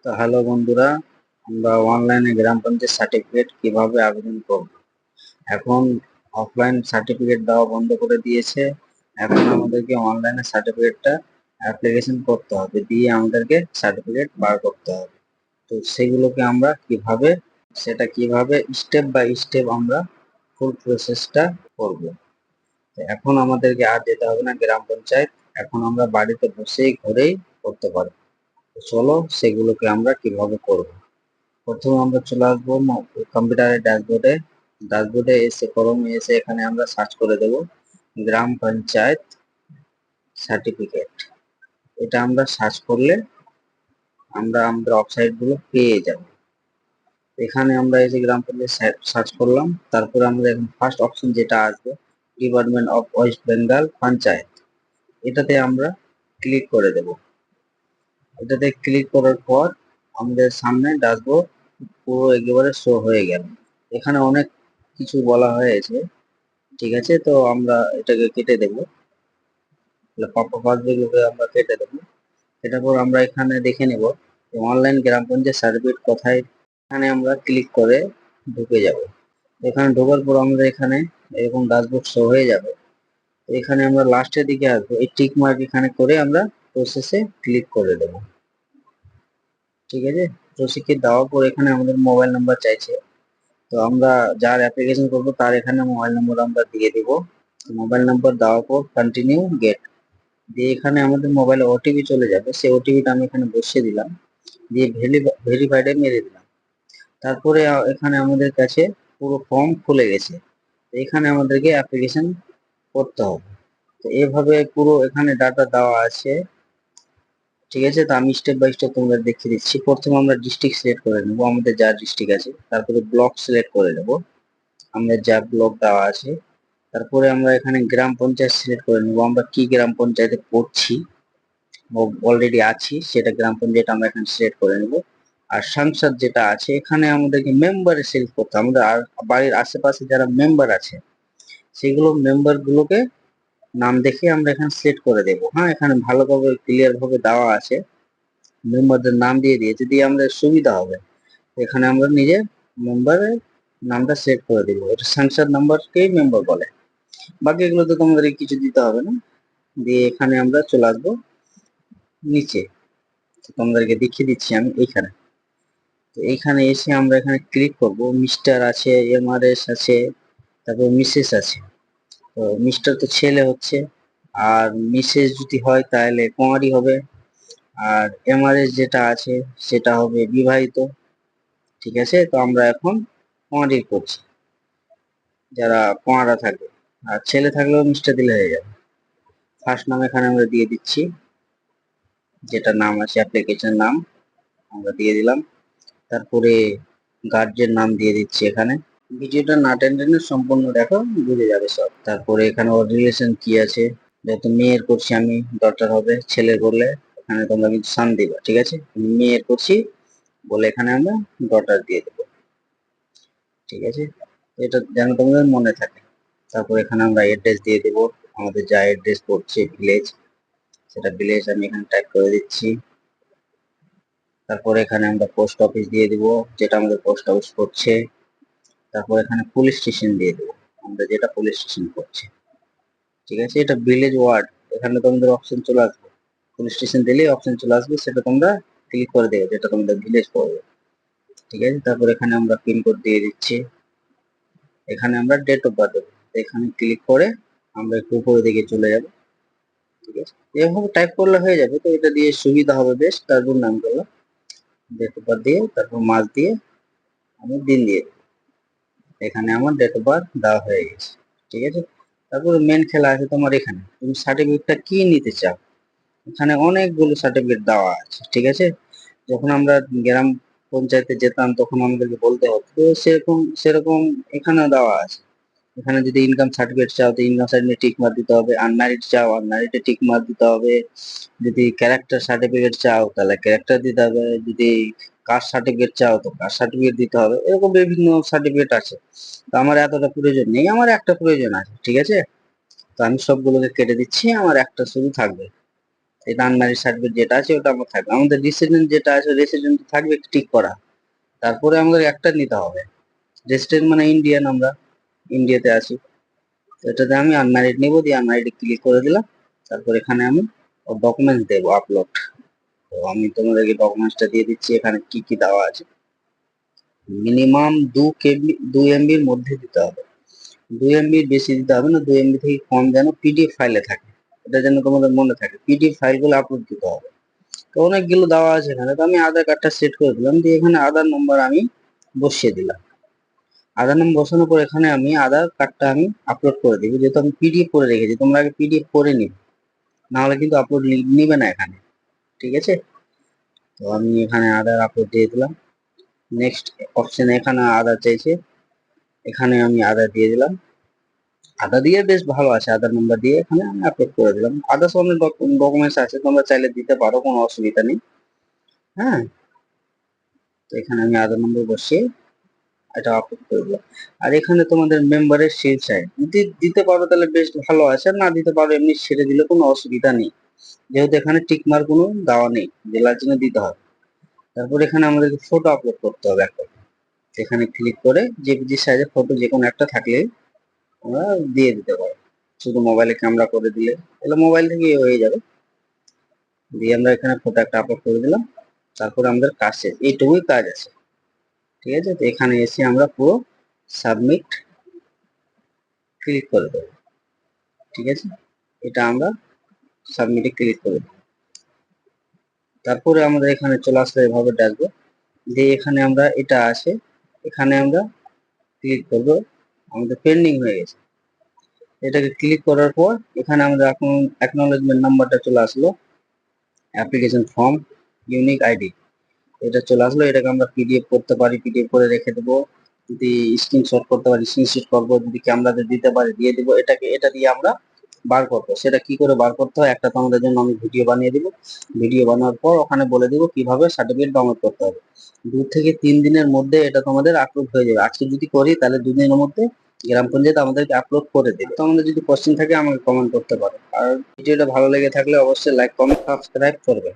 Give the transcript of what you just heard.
তো হ্যালো বন্ধুরা, আমরা অনলাইনে গ্রাম পঞ্চায়েত সার্টিফিকেট কিভাবে আবেদন করব। এখন অফলাইন সার্টিফিকেট দেওয়া বন্ধ করে দিয়েছে। এখন আমাদেরকে অনলাইনে সার্টিফিকেটটা অ্যাপ্লিকেশন করতে হবে, দিয়ে আমাদেরকে সার্টিফিকেট বার করতে হবে। তো সেগুলোকে আমরা কিভাবে স্টেপ বাই স্টেপ আমরা ফুল প্রসেসটা করব। তো এখন আমাদেরকে আর যেতে হবে না গ্রাম পঞ্চায়েত, এখন আমরা বাড়িতে বসেই ঘরেই করতে পারবো। তো চলো সেগুলোকে আমরা কিভাবে করব। প্রথমে আমরা চলে আসবো কম্পিউটারের ড্যাশবোর্ডে এসে ক্রমে এসে এখানে আমরা সার্চ করে দেব গ্রাম পঞ্চায়েত সার্টিফিকেট। এটা আমরা সার্চ করলে আমরা আমাদের ওয়েবসাইট গুলো পেয়ে যাব। এখানে আমরা এই যে গ্রাম পঞ্চায়েত সার্চ করলাম, তারপরে আমাদের এখন ফার্স্ট অপশন যেটা আসবে department of West Bengal panchayat, এটাতে আমরা ক্লিক করে দেব। এটাতে ক্লিক করার পর আমাদের সামনে ড্যাশবোর্ড পুরো একেবারে শো হয়ে গেল। এখানে অনেক কিছু বলা হয়েছে, ঠিক আছে। তো আমরা এটাকে কেটে দেবো, যেগুলোকে আমরা কেটে দেবো। এটার পর আমরা এখানে দেখে নেব অনলাইন গ্রাম পঞ্চায়েত সার্টিফিকেট কোথায়। এখানে আমরা ক্লিক করে ঢুকে যাব। এখানে ঢোকার পর আমরা এখানে এরকম ড্যাশবোর্ড শো হয়ে যাবে। এখানে আমরা লাস্টের দিকে আসবো, এই টিক মার্ক এখানে করে আমরা প্রসেসে ক্লিক করে দেব, ঠিক আছে। প্রসেসে দেওয়ার পর এখানে আমাদের মোবাইল নাম্বার চাইছে। তো আমরা যার অ্যাপ্লিকেশন করবো তার এখানে মোবাইল নম্বর আমরা দিয়ে দিব। মোবাইল নাম্বার দেওয়ার পর কন্টিনিউ গেট দিয়ে এখানে আমাদের মোবাইলে ওটিপি চলে যাবে, সেই ওটিপিটা আমি এখানে বসিয়ে দিলাম, দিয়ে ভেরিফাইডে মেরে দিলাম। তারপরে এখানে আমাদের কাছে পুরো ফর্ম খুলে গেছে। এখানে আমাদেরকে অ্যাপ্লিকেশন করতে হবে। তো এভাবে পুরো এখানে ডাটা দেওয়া আছে, ঠিক আছে। তো আমি স্টেপ বাই স্টেপ তোমাদের দেখিয়ে দিচ্ছি। প্রথমে আমরা ডিস্ট্রিক্ট সিলেক্ট করে নেবো, আমাদের যা ডিস্ট্রিক্ট আছে। তারপরে ব্লক সিলেক্ট করে নেবো, আমাদের যা ব্লক দেওয়া আছে। তারপরে আমরা এখানে গ্রাম পঞ্চায়েত সিলেক্ট করে নেবো, আমরা কি গ্রাম পঞ্চায়েতে পড়ছি অলরেডি আছি সেটা গ্রাম পঞ্চায়েত আমরা এখানে সিলেক্ট করে নেব। আর সংসদ যেটা আছে এখানে আমাদেরকে মেম্বারে সিলেক্ট করতে হবে। আমাদের আর বাড়ির আশেপাশে যারা মেম্বার আছে সেগুলো মেম্বার গুলোকে নাম দেখে আমরা এখানে সিলেক্ট করে দেবো। হ্যাঁ, এখানে ভালোভাবে ক্লিয়ার ভাবে দেওয়া আছে, মেম্বারদের নাম দিয়ে দিয়েছে, দিয়ে আমাদের সুবিধা হবে। এখানে আমরা নিজের মেম্বারের নামটা সেট করে দিব, এটা সংসদ নাম্বারকেই মেম্বার বলে। বাকি এগুলো তো তোমাদের কিছু দিতে হবে না। দিয়ে এখানে আমরা চলে আসবো নিচে, তোমাদেরকে দেখিয়ে দিচ্ছি আমি এইখানে। তো এইখানে এসে আমরা এখানে ক্লিক করব, মিস্টার আছে, এমআরএস আছে, তারপর মিসেস আছে। তো মিস্টার তো ছেলে হচ্ছে, আর মিসেস যদি হয় তাহলে কুমারী হবে, আর এমআরএস যেটা আছে সেটা হবে বিবাহিত, ঠিক আছে। তো আমরা এখন কুমারী করছি, যারা কুমারা থাকে। আর ছেলে থাকলেও মিস্টার দিলে হয়ে যাবে। ফার্স্ট নাম এখানে আমরা দিয়ে দিচ্ছি, যেটা নাম আছে অ্যাপ্লিকেশন নাম আমরা দিয়ে দিলাম। তারপরে গার্জেন নাম দিয়ে দিচ্ছি এখানে। ভিডিওটা না টেনে সম্পূর্ণ দেখো, বুঝে যাবে সব। তারপরে এখানে ওর রিলেশন কি আছে, যেহেতু মেয়ের করছি আমি ডটার হবে, ছেলে করলে এখানে তোমরা কিন্তু সান দিবা, ঠিক আছে। মেয়ের করছি বলে এখানে আমরা ডটার দিয়ে দেবো, ঠিক আছে। এটা যেন তোমাদের মনে থাকে। তারপর এখানে আমরা অ্যাড্রেস দিয়ে দেবো, আমাদের যা অ্যাড্রেস পড়ছে ভিলেজ, সেটা ভিলেজ আমি এখানে টাইপ করে দিচ্ছি। তারপর এখানে আমরা পোস্ট অফিস দিয়ে দিব, যেটা আমাদের পোস্ট অফিস পড়ছে। তারপর এখানে পুলিশ স্টেশন দিয়ে দেবো, আমরা যেটা পুলিশ স্টেশন করছে, ঠিক আছে। এটা ভিলেজ ওয়ার্ড, এখানে তোমাদের অপশন চলে আসবে, পুলিশ স্টেশন দিলেই অপশন চলে আসবে, সেটা তোমরা ক্লিক করে দেবে, যেটা তোমাদের ভিলেজ পড়বে, ঠিক আছে। তারপর এখানে আমরা পিনকোড দিয়ে দিচ্ছি, এখানে আমরা ডেট অফ বার্থ দেবো। এখানে ক্লিক করে আমরা একটু উপরের দিকে চলে যাব, ঠিক আছে। এভাবে টাইপ করলে হয়ে যাবে। তো এটা দিয়ে সুবিধা হবে বেশ, তারপর নাম করলাম, ডেট অফ বার্থ দিয়ে তারপর মাস দিয়ে আমি দিন দিয়ে দেবো। এখানে আমার ডেট অফ বার্থ দেওয়া হয়ে গেছে, ঠিক আছে। তারপরে মেন খেলা আছে তোমার, এখানে তুমি সার্টিফিকেটটা কি নিতে চাও। এখানে অনেকগুলো সার্টিফিকেট দেওয়া আছে, ঠিক আছে। যখন আমরা গ্রাম পঞ্চায়েতে যেতাম তখন আমাদেরকে বলতে হতো, তো সেরকম সেরকম এখানেও দেওয়া আছে। এখানে যদি ইনকাম সার্টিফিকেট চাও তো ইনকাম সার্টিফিকেট টিক মার্ক দিতে হবে, আনম্যারিড চাও আনম্যারিডে টিক মার্ক দিতে হবে, যদি ক্যারেক্টার সার্টিফিকেট চাও তাহলে ক্যারেক্টার দিতে হবে, যদি কাস্ট সার্টিফিকেট চাও তো কাস্ট সার্টিফিকেট দিতে হবে। এরকম বিভিন্ন সার্টিফিকেট আছে। তো আমার এতটা প্রয়োজন নেই, আমার একটা প্রয়োজন আছে, ঠিক আছে। তো আমি সবগুলোকে কেটে দিচ্ছি, আমার একটা শুধু থাকবে। এটা আনম্যারিড সার্টিফিকেট যেটা আছে ওটা আমার থাকবে। আমাদের রেসিডেন্ট যেটা আছে রেসিডেন্ট থাকবে টিক করা। তারপরে আমাদের একটা নিতে হবে, রেসিডেন্ট মানে ইন্ডিয়ান, আমরা ইন্ডিয়াতে আছি। তো এটাতে আমি আনম্যারিড নেব, দিয়ে আনম্যারিড ক্লিক করে দিলাম। তারপর এখানে আমি ডকুমেন্টস দেবো আপলোড। তো আমি তোমাদেরকে ডকুমেন্টসটা দিয়ে দিচ্ছি। এখানে কি কি দেওয়া আছে, মিনিমাম 2 MB মধ্যে দিতে হবে। 2 MB বেশি দিতে হবে না, 2 MB থেকে কম যেন পিডিএফ ফাইলে থাকে, এটা যেন তোমাদের মনে থাকে। পিডিএফ ফাইলগুলো আপলোড দিতে হবে। তো অনেকগুলো দেওয়া আছে এখানে। তো আমি আধার কার্ডটা সেট করে দিলাম, দিয়ে এখানে আধার নম্বর আমি বসিয়ে দিলাম। আধার নম্বর বসানোর পর এখানে আমি আধার কার্ডটা আমি আপলোড করে দিব, যেহেতু আমি পিডিএফ করে রেখেছি। তোমরা আগে পিডিএফ করে নিবে, না হলে কিন্তু আপলোড নিবে না এখানে, ঠিক আছে? তো আমি এখানে আধার আপলোড দিয়ে দিলাম। নেক্সট অপশনে এখানে আধার চাইছে, এখানে আমি আধার দিয়ে দিলাম। আধার দিয়ে বেশ ভালো আছে, আধার নাম্বার দিয়ে এখানে আমি আপলোড করে দিলাম। আদার্স অনেক ডকুমেন্টস আছে, তোমরা চাইলে দিতে পারো, কোনো অসুবিধা নেই। হ্যাঁ, তো এখানে আমি আধার নম্বর বসিয়ে এটা আপলোড করে দিলাম। আর এখানে তোমাদের মেম্বারের শেয়ার চাই, যদি দিতে পারো তাহলে বেশ ভালো আছে, আর না দিতে পারো এমনি ছেড়ে দিলে কোনো অসুবিধা নেই, যেহেতু এখানে টিক মার্ক কোনো দেওয়া নেই, জেলার জন্য দিতে হবে। তারপর এখানে আমাদেরকে ফটো আপলোড করতে হবে একটা। এখানে ক্লিক করে যে সাইজের ফটো যে কোনো একটা থাকলে আমরা দিয়ে দিতে পারি। শুধু মোবাইলে ক্যামেরা করে দিলে তাহলে মোবাইল থেকে হয়ে যাবে। দিয়ে আমরা এখানে ফটো একটা আপলোড করে দিলাম। তারপরে আমাদের কাজ শেষ, এইটুকুই কাজ আছে, ঠিক আছে? তো এখানে এসে আমরা পুরো সাবমিট ক্লিক করে দেবো, ঠিক আছে? এটা আমরা সাবমিটে ক্লিক করে দেবো। তারপরে আমাদের এখানে চলে আসলে এভাবে ড্যাশবোর্ড। দিয়ে এখানে আমরা এটা আছে, এখানে আমরা ক্লিক করবো। আমাদের পেন্ডিং হয়ে গেছে, এটাকে ক্লিক করার পর এখানে আমাদের এখন অ্যাকনলেজমেন্ট নাম্বারটা চলে আসলো, অ্যাপ্লিকেশন ফর্ম, ইউনিক আইডি, এটা চলে আসলো। এটাকে আমরা পিডিএফ করতে পারি, পিডিএফ করে রেখে দেবো। যদি স্ক্রিনশট করতে পারি স্ক্রিনশট করবো, যদি ক্যামেরাতে দিতে পারি দিয়ে দিব। এটা দিয়ে আমরা বার করবো। সেটা কি করে বার করতে হয় একটা তোমাদের জন্য আমি ভিডিও বানিয়ে দিব। ভিডিও বানানোর পর ওখানে বলে দিব কিভাবে সার্টিফিকেট ডাউনলোড করতে হবে। 2 থেকে 3 দিনের মধ্যে এটা তোমাদের আপলোড হয়ে যাবে। আজকে যদি করি তাহলে 2 দিনের মধ্যে গ্রাম পঞ্চায়েত আমাদেরকে আপলোড করে দেবে। তো আমাদের যদি কোশ্চেন থাকে আমাকে কমেন্ট করতে পারো। আর ভিডিওটা ভালো লেগে থাকলে অবশ্যই লাইক, কমেন্ট, সাবস্ক্রাইব করবে।